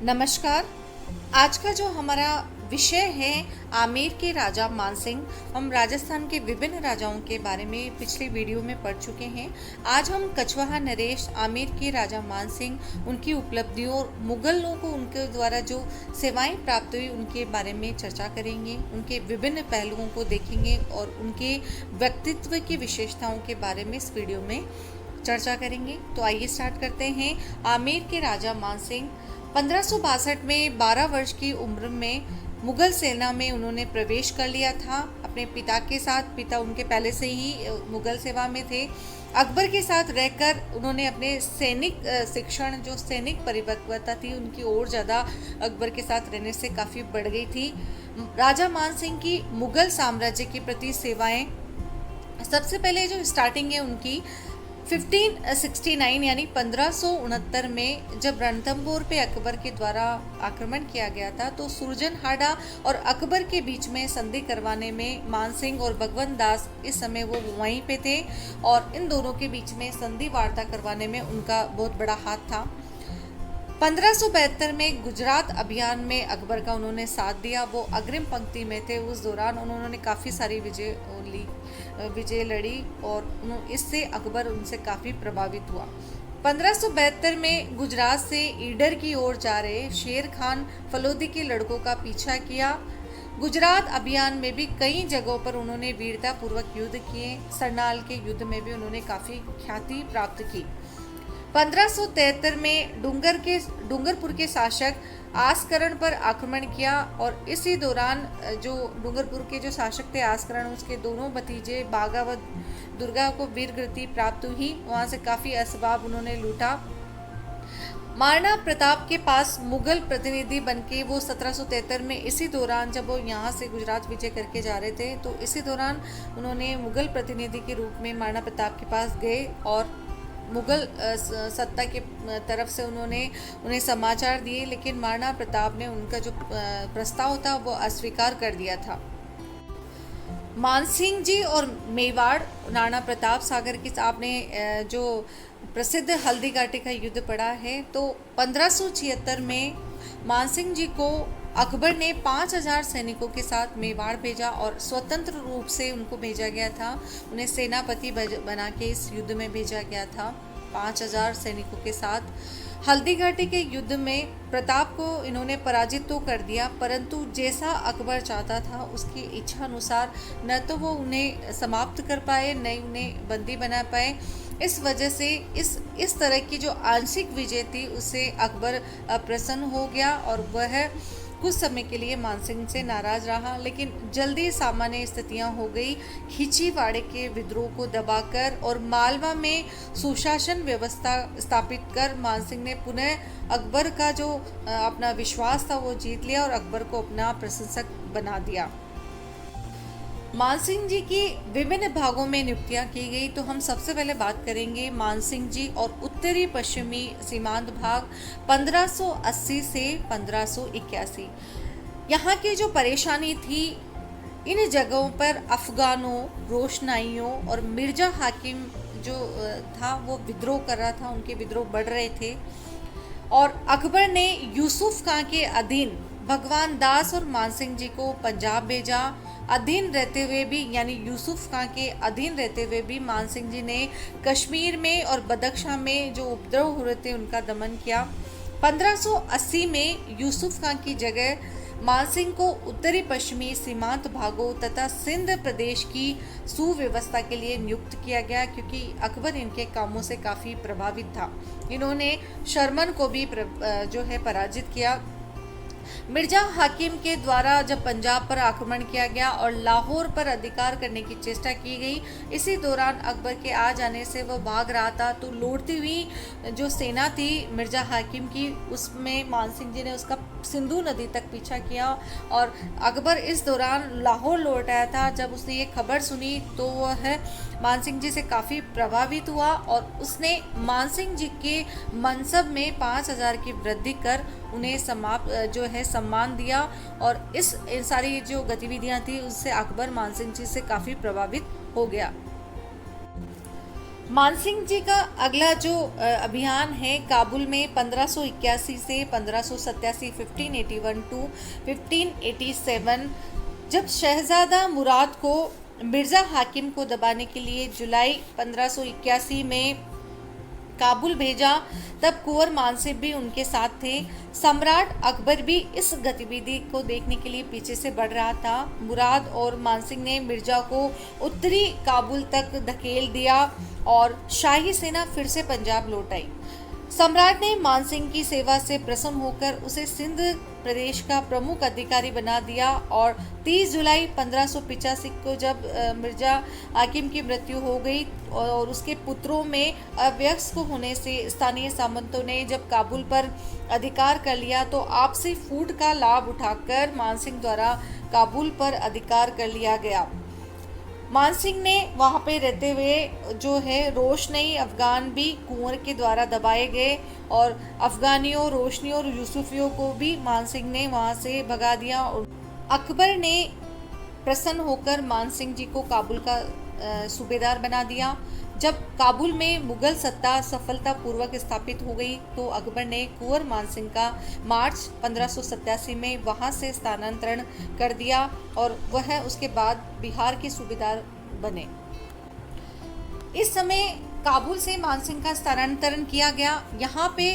नमस्कार। आज का जो हमारा विषय है आमेर के राजा मानसिंह। हम राजस्थान के विभिन्न राजाओं के बारे में पिछले वीडियो में पढ़ चुके हैं। आज हम कछवाहा नरेश, आमेर के राजा मानसिंह, उनकी उपलब्धियों और मुगलों को उनके द्वारा जो सेवाएं प्राप्त हुई उनके बारे में चर्चा करेंगे। उनके विभिन्न पहलुओं को देखेंगे और उनके व्यक्तित्व की विशेषताओं के बारे में इस वीडियो में चर्चा करेंगे। तो आइए स्टार्ट करते हैं। आमेर के राजा मानसिंह 1562 में 12 वर्ष की उम्र में मुगल सेना में उन्होंने प्रवेश कर लिया था अपने पिता के साथ। पिता उनके पहले से ही मुगल सेवा में थे। अकबर के साथ रहकर उन्होंने अपने सैनिक शिक्षण, जो सैनिक परिपक्वता थी, उनकी और ज़्यादा अकबर के साथ रहने से काफ़ी बढ़ गई थी। राजा मानसिंह की मुगल साम्राज्य के प्रति सेवाएं, सबसे पहले जो स्टार्टिंग है उनकी 1569 यानी 1569 में जब रणथंभौर पे अकबर के द्वारा आक्रमण किया गया था, तो सुरजनहाड़ा और अकबर के बीच में संधि करवाने में मानसिंह और भगवंत दास, इस समय वो वहीं पे थे, और इन दोनों के बीच में संधि वार्ता करवाने में उनका बहुत बड़ा हाथ था। 1572 में गुजरात अभियान में अकबर का उन्होंने साथ दिया। वो अग्रिम पंक्ति में थे। उस दौरान उन्होंने काफ़ी सारी विजय लड़ी और इससे अकबर उनसे काफ़ी प्रभावित हुआ। 1572 में गुजरात से ईडर की ओर जा रहे शेर खान फलोदी के लड़कों का पीछा किया। गुजरात अभियान में भी कई जगहों पर उन्होंने वीरता पूर्वक युद्ध किए। सरनाल के युद्ध में भी उन्होंने काफ़ी ख्याति प्राप्त की। 1573 में डूंगरपुर के शासक आसकरण पर आक्रमण किया, और इसी दौरान जो डूंगरपुर के जो शासक थे आसकरण, उसके दोनों भतीजे बागा व दुर्गा को वीरगति प्राप्त हुई। वहाँ से काफ़ी असबाब उन्होंने लूटा। महाराणा प्रताप के पास मुगल प्रतिनिधि बनके वो 1773 में, इसी दौरान जब वो यहाँ से गुजरात विजय करके जा रहे थे, तो इसी दौरान उन्होंने मुगल प्रतिनिधि के रूप में महाराणा प्रताप के पास गए और मुगल सत्ता के तरफ से उन्हें समाचार दिए, लेकिन महाराणा प्रताप ने उनका जो प्रस्ताव था वो अस्वीकार कर दिया था। मानसिंह जी और मेवाड़, राणा प्रताप सागर की आपने जो प्रसिद्ध हल्दी घाटी का युद्ध पढ़ा है, तो 1576 में मानसिंह जी को अकबर ने 5000 सैनिकों के साथ मेवाड़ भेजा और स्वतंत्र रूप से उनको भेजा गया था। उन्हें सेनापति बना के इस युद्ध में भेजा गया था 5000 सैनिकों के साथ। हल्दी घाटी के युद्ध में प्रताप को इन्होंने पराजित तो कर दिया, परंतु जैसा अकबर चाहता था उसकी इच्छा अनुसार न तो वो उन्हें समाप्त कर पाए, न उन्हें बंदी बना पाए। इस वजह से इस तरह की जो आंशिक विजय थी उससे अकबर प्रसन्न हो गया और वह कुछ समय के लिए मानसिंह से नाराज रहा, लेकिन जल्दी सामान्य स्थितियां हो गई। खिचीवाड़े के विद्रोह को दबाकर और मालवा में सुशासन व्यवस्था स्थापित कर मानसिंह ने पुनः अकबर का जो अपना विश्वास था वो जीत लिया और अकबर को अपना प्रशंसक बना दिया। मानसिंह जी की विभिन्न भागों में नियुक्तियां की गई। तो हम सबसे पहले बात करेंगे मानसिंह जी और उत्तरी पश्चिमी सीमांत भाग 1580 से 1581। यहाँ की जो परेशानी थी, इन जगहों पर अफगानों, रोशनाइयों और मिर्जा हाकिम जो था वो विद्रोह कर रहा था, उनके विद्रोह बढ़ रहे थे, और अकबर ने यूसुफ खां के अधीन भगवान दास और मानसिंह जी को पंजाब भेजा। अधीन रहते हुए भी, यानी यूसुफ खां के अधीन रहते हुए भी मानसिंह जी ने कश्मीर में और बदख्शां में जो उपद्रव हो रहे थे उनका दमन किया। 1580 में यूसुफ खां की जगह मानसिंह को उत्तरी पश्चिमी सीमांत भागों तथा सिंध प्रदेश की सुव्यवस्था के लिए नियुक्त किया गया, क्योंकि अकबर इनके कामों से काफ़ी प्रभावित था। इन्होंने शर्मन को भी जो है पराजित किया। मिर्जा हाकिम के द्वारा जब पंजाब पर आक्रमण किया गया और लाहौर पर अधिकार करने की चेष्टा की गई, इसी दौरान अकबर के आ जाने से वह भाग रहा था, तो लौटती हुई जो सेना थी मिर्जा हाकिम की, उसमें मानसिंह जी ने उसका सिंधु नदी तक पीछा किया और अकबर इस दौरान लाहौर लौट आया था। जब उसने ये खबर सुनी तो वह मानसिंह जी से काफ़ी प्रभावित हुआ और उसने मानसिंह जी के मनसब में 5000 की वृद्धि कर उन्हें सम्मान दिया, और इस सारी जो गतिविधियां थी उससे अकबर मानसिंह जी से काफ़ी प्रभावित हो गया। मानसिंह जी का अगला जो अभियान है काबुल में 1581 से 1587, 1581 टू 1587, जब शहजादा मुराद को मिर्ज़ा हाकिम को दबाने के लिए जुलाई 1581 में काबुल भेजा, तब कुंवर मानसिंह भी उनके साथ थे। सम्राट अकबर भी इस गतिविधि को देखने के लिए पीछे से बढ़ रहा था। मुराद और मानसिंह ने मिर्जा को उत्तरी काबुल तक धकेल दिया और शाही सेना फिर से पंजाब लौट आई। सम्राट ने मानसिंह की सेवा से प्रसन्न होकर उसे सिंध प्रदेश का प्रमुख अधिकारी बना दिया और 30 जुलाई 1585 को जब मिर्जा हाकिम की मृत्यु हो गई और उसके पुत्रों में अवयस्क होने से स्थानीय सामंतों ने जब काबुल पर अधिकार कर लिया, तो आपसी फूट का लाभ उठाकर मानसिंह द्वारा काबुल पर अधिकार कर लिया गया। मानसिंह ने वहाँ पे रहते हुए जो है रोशनी अफगान भी कुंवर के द्वारा दबाए गए और अफगानियों, रोशनियों और यूसुफियों को भी मानसिंह ने वहाँ से भगा दिया। और अकबर ने प्रसन्न होकर मानसिंह जी को काबुल का सूबेदार बना दिया। जब काबुल में मुगल सत्ता सफलतापूर्वक स्थापित हो गई, तो अकबर ने कुंवर मानसिंह का मार्च 1587 में वहां से स्थानांतरण कर दिया और वह उसके बाद बिहार के सूबेदार बने। इस समय काबुल से मानसिंह का स्थानांतरण किया गया। यहाँ पे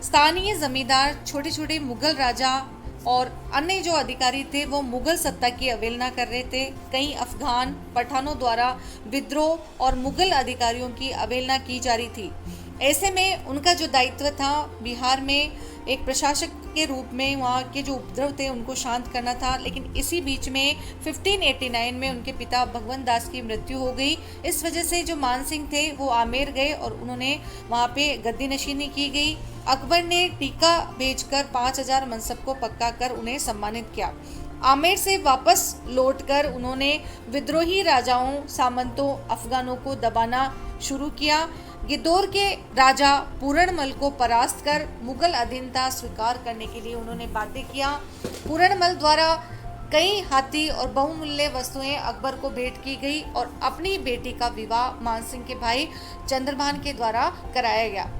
स्थानीय जमींदार, छोटे छोटे मुगल राजा और अन्य जो अधिकारी थे वो मुगल सत्ता की अवहेलना कर रहे थे। कई अफगान पठानों द्वारा विद्रोह और मुगल अधिकारियों की अवहेलना की जा रही थी। ऐसे में उनका जो दायित्व था बिहार में एक प्रशासक के रूप में वहाँ के जो उपद्रव थे उनको शांत करना था। लेकिन इसी बीच में 1589 में उनके पिता भगवंत दास की मृत्यु हो गई। इस वजह से जो मानसिंह थे वो आमेर गए और उन्होंने वहाँ पे गद्दी नशीनी की गई। अकबर ने टीका भेजकर 5000 मनसब को पक्का कर उन्हें सम्मानित किया। आमेर से वापस लौटकर उन्होंने विद्रोही राजाओं, सामंतों, अफगानों को दबाना शुरू किया। गिद्धौर के राजा पूरणमल को परास्त कर मुगल अधीनता स्वीकार करने के लिए उन्होंने बाध्य किया। पूरणमल द्वारा कई हाथी और बहुमूल्य वस्तुएं अकबर को भेंट की गई और अपनी बेटी का विवाह मानसिंह के भाई चंद्रभान के द्वारा कराया गया।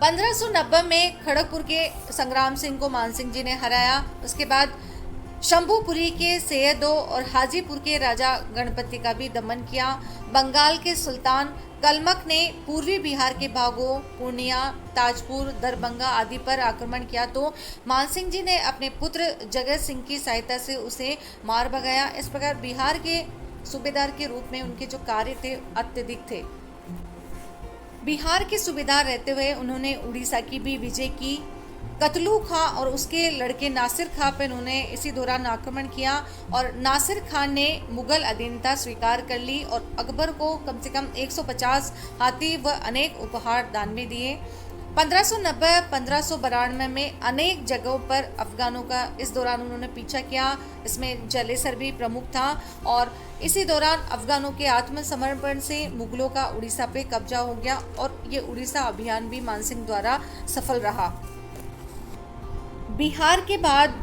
1590 में खड़गपुर के संग्राम सिंह को मानसिंह जी ने हराया। उसके बाद शंभुपुरी के सैयदों और हाजीपुर के राजा गणपति का भी दमन किया। बंगाल के सुल्तान कलमक ने पूर्वी बिहार के भागों पूर्णिया, ताजपुर, दरभंगा आदि पर आक्रमण किया, तो मानसिंह जी ने अपने पुत्र जगत सिंह की सहायता से उसे मार भगाया। इस प्रकार बिहार के सूबेदार के रूप में उनके जो कार्य थे अत्यधिक थे। बिहार के सूबेदार रहते हुए उन्होंने उड़ीसा की भी विजय की। कतलू खां और उसके लड़के नासिर खां पर उन्होंने इसी दौरान आक्रमण किया और नासिर खान ने मुगल अधीनता स्वीकार कर ली और अकबर को कम से कम 150 हाथी व अनेक उपहार दान में दिए। 1590-1592 में अनेक जगहों पर अफगानों का इस दौरान उन्होंने पीछा किया। इसमें जलेसर भी प्रमुख था और इसी दौरान अफगानों के आत्मसमर्पण से मुगलों का उड़ीसा पे कब्जा हो गया और ये उड़ीसा अभियान भी मानसिंह द्वारा सफल रहा। बिहार के बाद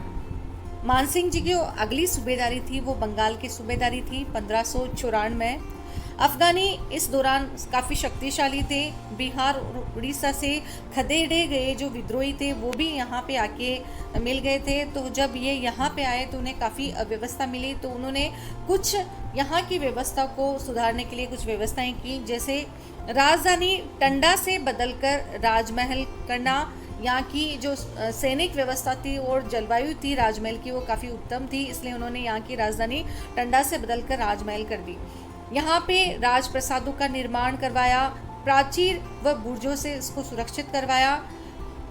मानसिंह जी की जो अगली सूबेदारी थी वो बंगाल की सूबेदारी थी 1594 में। अफगानी इस दौरान काफ़ी शक्तिशाली थे। बिहार और उड़ीसा से खदेड़े गए जो विद्रोही थे वो भी यहाँ पे आके मिल गए थे। तो जब ये यहाँ पे आए तो उन्हें काफ़ी अव्यवस्था मिली, तो उन्होंने कुछ यहाँ की व्यवस्था को सुधारने के लिए कुछ व्यवस्थाएं की, जैसे राजधानी टंडा से बदलकर राजमहल करना। यहाँ की जो सैनिक व्यवस्था थी और जलवायु थी राजमहल की वो काफ़ी उत्तम थी, इसलिए उन्होंने यहाँ की राजधानी टंडा से बदलकर राजमहल कर दी। यहाँ पे राजप्रसादों का निर्माण करवाया, प्राचीर व बुर्जों से इसको सुरक्षित करवाया।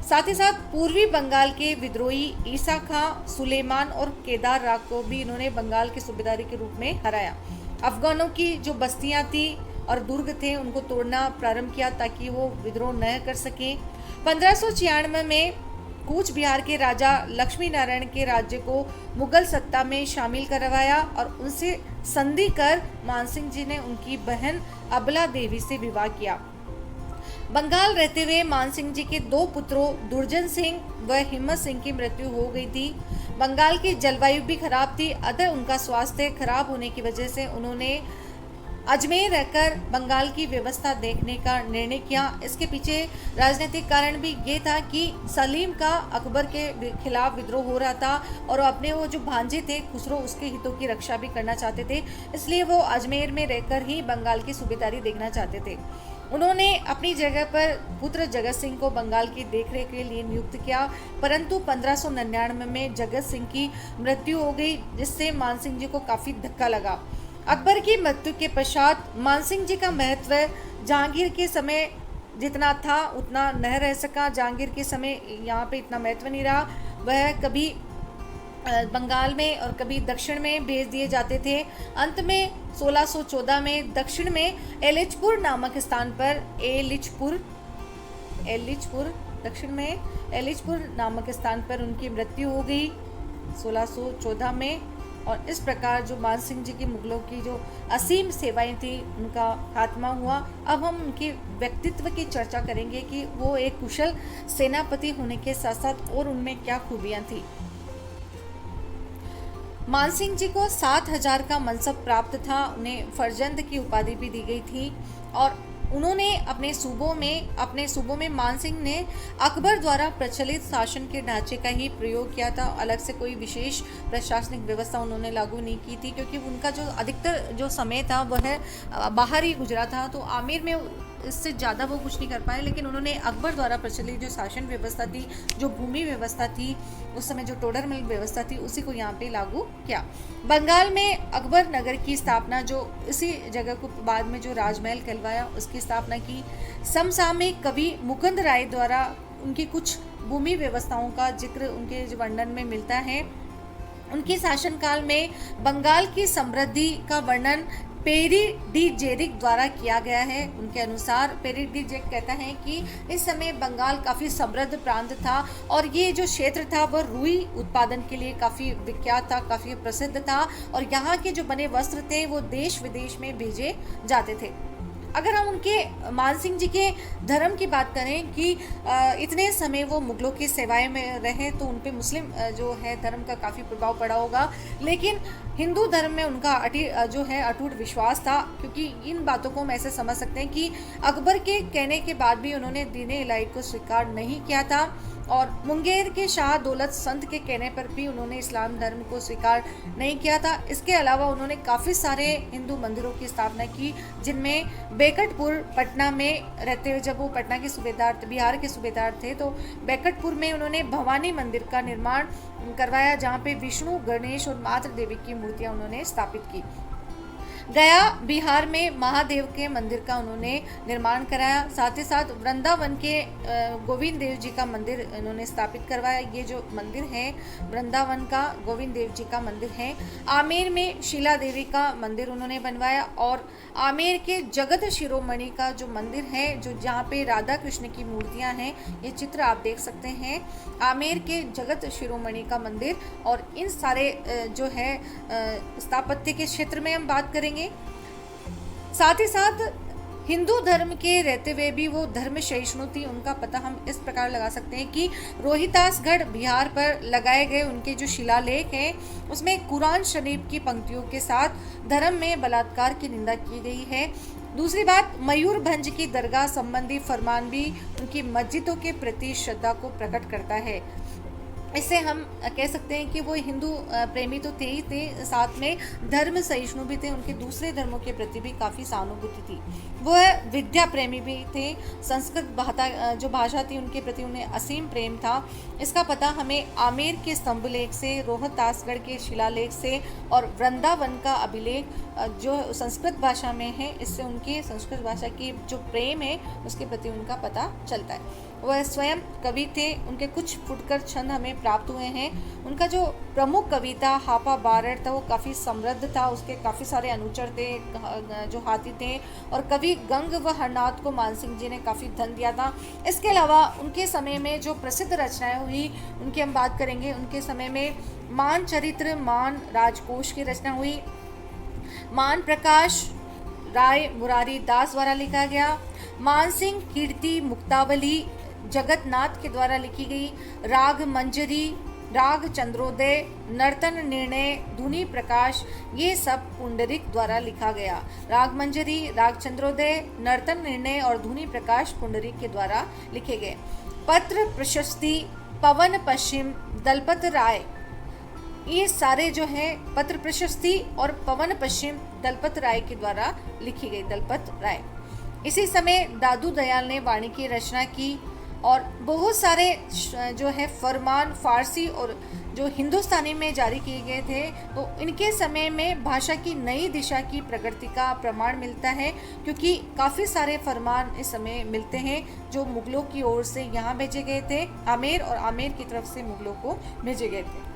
साथ ही साथ पूर्वी बंगाल के विद्रोही ईसा खां, सुलेमान और केदार राग को भी इन्होंने बंगाल की सूबेदारी के रूप में हराया। अफगानों की जो बस्तियाँ थी और दुर्ग थे उनको तोड़ना प्रारंभ किया ताकि वो विद्रोह न कर सकें। 1596 में कूच बिहार के राजा लक्ष्मी नारायण के राज्य को मुगल सत्ता में शामिल करवाया और उनसे संधि कर मानसिंह जी ने उनकी बहन अबला देवी से विवाह किया। बंगाल रहते हुए मानसिंह जी के दो पुत्रों दुर्जन सिंह व हिम्मत सिंह की मृत्यु हो गई थी। बंगाल की जलवायु भी खराब थी, अतः उनका स्वास्थ्य खराब होने की वजह से उन्होंने अजमेर रहकर बंगाल की व्यवस्था देखने का निर्णय किया। इसके पीछे राजनीतिक कारण भी ये था कि सलीम का अकबर के खिलाफ विद्रोह हो रहा था और अपने वो जो भांजे थे खुसरो, उसके हितों की रक्षा भी करना चाहते थे, इसलिए वो अजमेर में रहकर ही बंगाल की सूबेदारी देखना चाहते थे। उन्होंने अपनी जगह पर पुत्र जगत सिंह को बंगाल की देखरेख के लिए नियुक्त किया, परंतु 1599 में जगत सिंह की मृत्यु हो गई, जिससे मानसिंह जी को काफ़ी धक्का लगा। अकबर की मृत्यु के पश्चात मानसिंह जी का महत्व जहांगीर के समय जितना था उतना न रह सका। जहांगीर के समय यहाँ पे इतना महत्व नहीं रहा। वह कभी बंगाल में और कभी दक्षिण में भेज दिए जाते थे। अंत में 1614 में दक्षिण में एलिचपुर नामक स्थान पर दक्षिण में एलिचपुर नामक स्थान पर उनकी मृत्यु हो गई 1614 में। और इस प्रकार जो मानसिंह जी की मुगलों की जो असीम सेवाएं थी उनका खात्मा हुआ। अब हम उनके व्यक्तित्व की चर्चा करेंगे कि वो एक कुशल सेनापति होने के साथ साथ और उनमें क्या खूबियां थी। मानसिंह जी को 7000 का मनसब प्राप्त था। उन्हें फरजंद की उपाधि भी दी गई थी और उन्होंने अपने सूबों में मानसिंह ने अकबर द्वारा प्रचलित शासन के ढांचे का ही प्रयोग किया था। अलग से कोई विशेष प्रशासनिक व्यवस्था उन्होंने लागू नहीं की थी, क्योंकि उनका जो अधिकतर जो समय था वह बाहर ही गुजरा था। तो आमेर में इससे ज़्यादा वो कुछ नहीं कर पाए, लेकिन उन्होंने अकबर द्वारा प्रचलित जो शासन व्यवस्था थी, जो भूमि व्यवस्था थी, उस समय जो टोडरमल व्यवस्था थी, उसी को यहाँ पे लागू किया। बंगाल में अकबर नगर की स्थापना, जो इसी जगह को बाद में जो राजमहल कहलवाया, उसकी स्थापना की। समसामयिक कवि मुकुंद राय द्वारा उनकी कुछ भूमि व्यवस्थाओं का जिक्र उनके वर्णन में मिलता है। उनके शासनकाल में बंगाल की समृद्धि का वर्णन पेरी डी जेरिक द्वारा किया गया है। उनके अनुसार पेरी डी जेरिक कहता है कि इस समय बंगाल काफ़ी समृद्ध प्रांत था और ये जो क्षेत्र था वह रुई उत्पादन के लिए काफ़ी विख्यात था, काफ़ी प्रसिद्ध था और यहाँ के जो बने वस्त्र थे वो देश विदेश में भेजे जाते थे। अगर हम उनके मानसिंह जी के धर्म की बात करें कि इतने समय वो मुगलों की सेवाएं में रहे, तो उन पे मुस्लिम जो है धर्म का काफ़ी प्रभाव पड़ा होगा, लेकिन हिंदू धर्म में उनका अटूट विश्वास था। क्योंकि इन बातों को हम ऐसे समझ सकते हैं कि अकबर के कहने के बाद भी उन्होंने दीन-ए इलाही को स्वीकार नहीं किया था और मुंगेर के शाह दौलत संत के कहने पर भी उन्होंने इस्लाम धर्म को स्वीकार नहीं किया था। इसके अलावा उन्होंने काफ़ी सारे हिंदू मंदिरों की स्थापना की, जिनमें बेकटपुर पटना में रहते हुए, जब वो पटना के सूबेदार, बिहार के सूबेदार थे, तो बेकटपुर में उन्होंने भवानी मंदिर का निर्माण करवाया, जहाँ पे विष्णु, गणेश और मातृ देवी की मूर्तियाँ उन्होंने स्थापित की। गया बिहार में महादेव के मंदिर का उन्होंने निर्माण कराया। साथ ही साथ वृंदावन के गोविंद देव जी का मंदिर उन्होंने स्थापित करवाया। ये जो मंदिर है वृंदावन का गोविंद देव जी का मंदिर है। आमेर में शीला देवी का मंदिर उन्होंने बनवाया और आमेर के जगत शिरोमणि का जो मंदिर है, जो जहाँ पे राधा कृष्ण की मूर्तियाँ हैं, ये चित्र आप देख सकते हैं, आमेर के जगत शिरोमणि का मंदिर। और इन सारे जो है स्थापत्य के क्षेत्र में हम बात करेंगे। साथ ही साथ हिंदू धर्म के रहते हुए भी वो धर्म सहिष्णु थी। उनका पता हम इस प्रकार लगा सकते हैं कि रोहितासगढ़ बिहार पर लगाए गए उनके जो शिलालेख हैं, उसमें कुरान शरीफ की पंक्तियों के साथ धर्म में बलात्कार की निंदा की गई है। दूसरी बात, मयूरभंज की दरगाह संबंधी फरमान भी उनकी मस्जिदों के प्रति श्रद्धा को प्रकट करता है। इससे हम कह सकते हैं कि वो हिंदू प्रेमी तो थे ही थे, साथ में धर्म सहिष्णु भी थे। उनके दूसरे धर्मों के प्रति भी काफ़ी सहानुभूति थी। वो विद्या प्रेमी भी थे। संस्कृत जो भाषा थी उनके प्रति उन्हें असीम प्रेम था। इसका पता हमें आमेर के स्तंभलेख से, रोहतासगढ़ के शिलालेख से और वृंदावन का अभिलेख जो संस्कृत भाषा में है, इससे उनकी संस्कृत भाषा की जो प्रेम है उसके प्रति उनका पता चलता है। वह स्वयं कवि थे। उनके कुछ फुटकर छंद हमें प्राप्त हुए हैं। उनका जो प्रमुख कविता हापा बारड़ था वो काफ़ी समृद्ध था। उसके काफ़ी सारे अनुचर थे, जो हाथी थे, और कवि गंग व हरनाथ को मानसिंह जी ने काफ़ी धन दिया था। इसके अलावा उनके समय में जो प्रसिद्ध रचनाएं हुई उनकी हम बात करेंगे। उनके समय में मान चरित्र, मान राजकोष की रचना हुई। मान प्रकाश राय मुरारी दास द्वारा लिखा गया। मानसिंह कीर्ति मुक्तावली जगतनाथ के द्वारा लिखी गई। राग मंजरी राग चंद्रोदय, नर्तन निर्णय, धुनि प्रकाश, ये सब पुंडरीक द्वारा लिखा गया। राग मंजरी, राग चंद्रोदय, नर्तन निर्णय और धुनि प्रकाश पुंडरीक के द्वारा लिखे गए। पत्र प्रशस्ति, पवन पश्चिम, दलपत राय, ये सारे जो है पत्र प्रशस्ति और पवन पश्चिम दलपत राय के द्वारा लिखी गई। दलपत राय। इसी समय दादू दयाल ने वाणी की रचना की और बहुत सारे जो है फरमान फारसी और जो हिंदुस्तानी में जारी किए गए थे। तो इनके समय में भाषा की नई दिशा की प्रगति का प्रमाण मिलता है, क्योंकि काफ़ी सारे फरमान इस समय मिलते हैं जो मुगलों की ओर से यहाँ भेजे गए थे, आमेर और आमेर की तरफ से मुगलों को भेजे गए थे।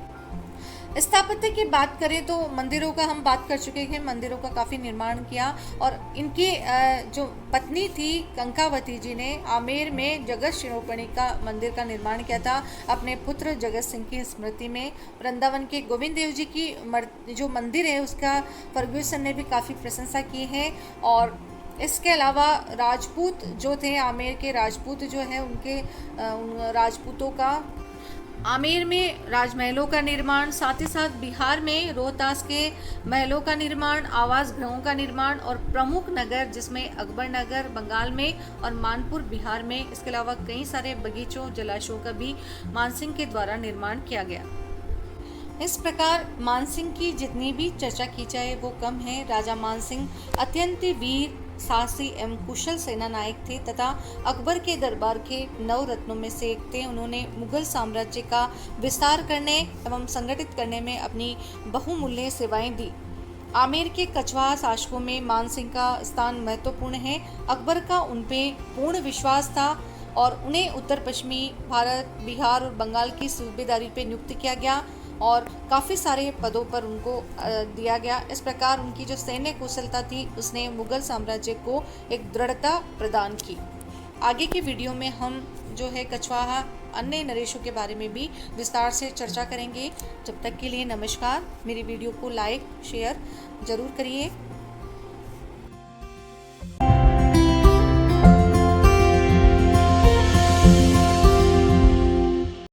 स्थापत्य की बात करें तो मंदिरों का हम बात कर चुके हैं। मंदिरों का काफ़ी निर्माण किया और इनकी जो पत्नी थी कंकावती जी ने आमेर में जगत शिरोमणि का मंदिर का निर्माण किया था अपने पुत्र जगत सिंह की स्मृति में। वृंदावन के गोविंद देव जी की जो मंदिर है उसका फर्ग्यूसन ने भी काफ़ी प्रशंसा की है। और इसके अलावा राजपूत जो थे, आमेर के राजपूत जो है, उनके राजपूतों का आमेर में राजमहलों का निर्माण, साथ ही साथ बिहार में रोहतास के महलों का निर्माण, आवास गृहों का निर्माण और प्रमुख नगर जिसमें अकबर नगर बंगाल में और मानपुर बिहार में, इसके अलावा कई सारे बगीचों जलाशयों का भी मानसिंह के द्वारा निर्माण किया गया। इस प्रकार मानसिंह की जितनी भी चर्चा की जाए वो कम है। राजा मानसिंह अत्यंत वीर, साहसी एवं कुशल सेना नायक थे तथा अकबर के दरबार के नवरत्नों में से एक थे। उन्होंने मुगल साम्राज्य का विस्तार करने एवं संगठित करने में अपनी बहुमूल्य सेवाएं दी। आमेर के कछवाहा शासकों में मानसिंह का स्थान महत्वपूर्ण है। अकबर का उन पे पूर्ण विश्वास था और उन्हें उत्तर पश्चिमी भारत, बिहार और बंगाल की सूबेदारी पे नियुक्त किया गया और काफ़ी सारे पदों पर उनको दिया गया। इस प्रकार उनकी जो सैन्य कुशलता थी उसने मुगल साम्राज्य को एक दृढ़ता प्रदान की। आगे के वीडियो में हम जो है कछवाहा अन्य नरेशों के बारे में भी विस्तार से चर्चा करेंगे। जब तक के लिए नमस्कार। मेरी वीडियो को लाइक शेयर ज़रूर करिए।